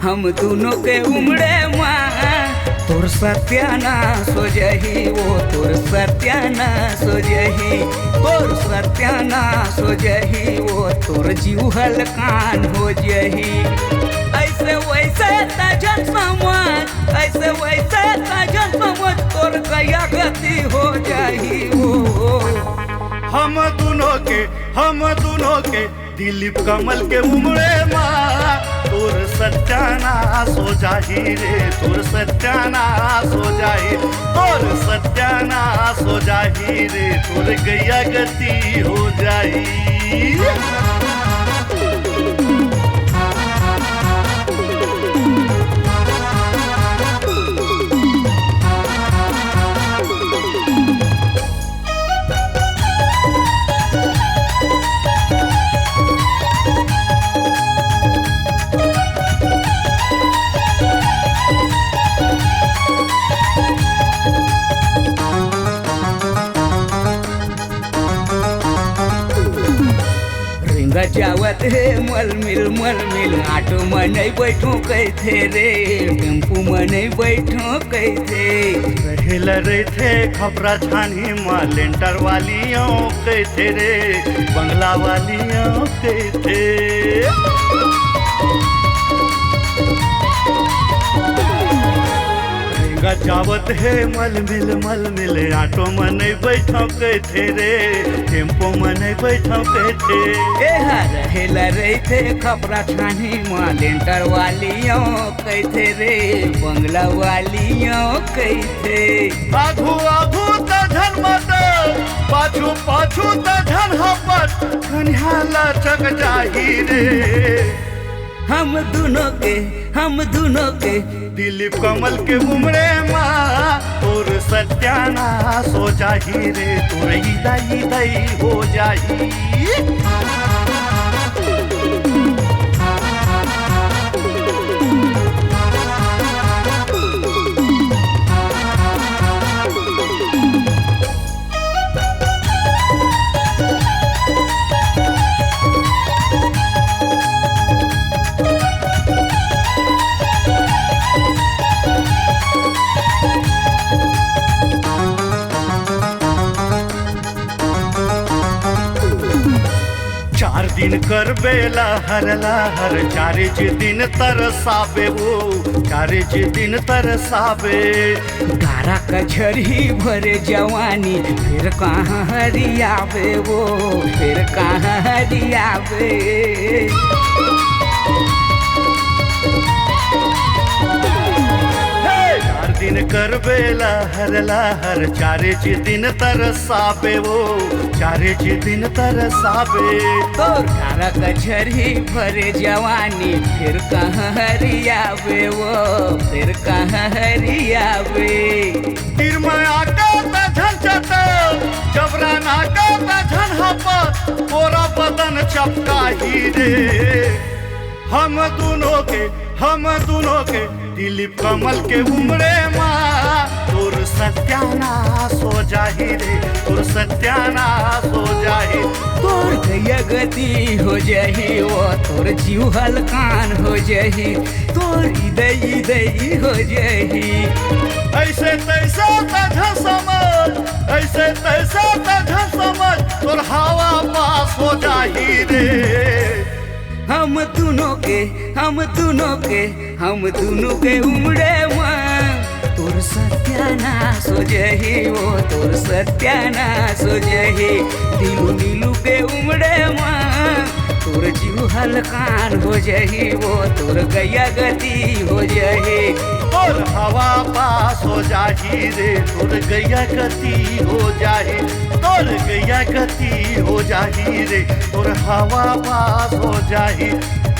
हम दोनों के उमड़े माँ तोर सत्यानाश हो जही वो तोर सत्यानाश हो जही तोर सत्यानाश हो जही वो तोर जीव हलकान हो जही ऐसे वैसे तजन समझ ऐसे वैसे तजन समझ तोर गया गति हो जही वो हम दोनों के दिलीप कमल के उमड़े माँ तोर सत्यानाश हो जाही रे तोर सत्यानाश हो जाही तोर सत्यानाश हो जाही रे तोर गैया गति हो जाही। जावत है मल मिल ऑटो में नहीं बैठो कैथे रे टेम्पू में नहीं बैठो कैथे रहेला रहे थे खपरा छानी माँ लेंटर वालियों कैथे रे बंगला वालियों कैथे जावत है मल मिल ऑटो में नहीं बैठो कैथे रे टेम्पो में नहीं बैठो कैथे रहेला रहे थे खपरा छानी माँ लेंटर वालियों कैथे रे बंगला वालियों कैथे आगू तधन मत पाछू तधन हपट कन्हाला चक जाही रे हम दोनों के दिलीप कमल के उमड़े माँ तोर सत्यानाश हो जाही रे तोर हृदय हो जाही। दिन कर बेला हर चारिज दिन तरसाबे वो चारिज दिन तरसाबे गारा कछरी भरे जवानी फिर कहाँ हरियावे वो फिर कहाँ हरियावे दिन कर बेला हर चारिज दिन तरसाबे वो चारिज दिन तरसाबे तोर गारा कछरी भरे जवानी फिर कहाँ हरियावे वो फिर कहाँ हरियावे तिरमया का तझन चत जबरा ना का तझन हप पूरा बदन चपकाही रे हम दोनों के दिलीप कमल के उमड़े माँ तोर सत्यानाश हो जाही रे तोर सत्यानाश हो जाही तोर गया गति हो जाही वो तोर जीव हलकान हो जाही तोर हृदय हो जाही ऐसे तैसा तझन समझ तोर हवा पास हो जाही रे हम दोनों के उमड़े माँ तोर सत्यानाश हो जही वो तोर सत्यानाश हो जही नीलू के उमड़े माँ तोर जीव हलकान हो जही वो तोर गया गति हो जही तोर हवा पास हो जाही रे तोर गया गति हो जाही तोर गया गति हो जाही रे तोर हवा पास हो जाही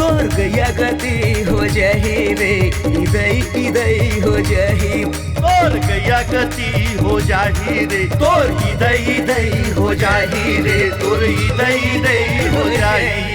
तोर गया गति हो जाही रे हृदय हो जाही तोर गया गति हो जाही रे तोर हृदय हो जाही रे तोर हृदय हो जाही।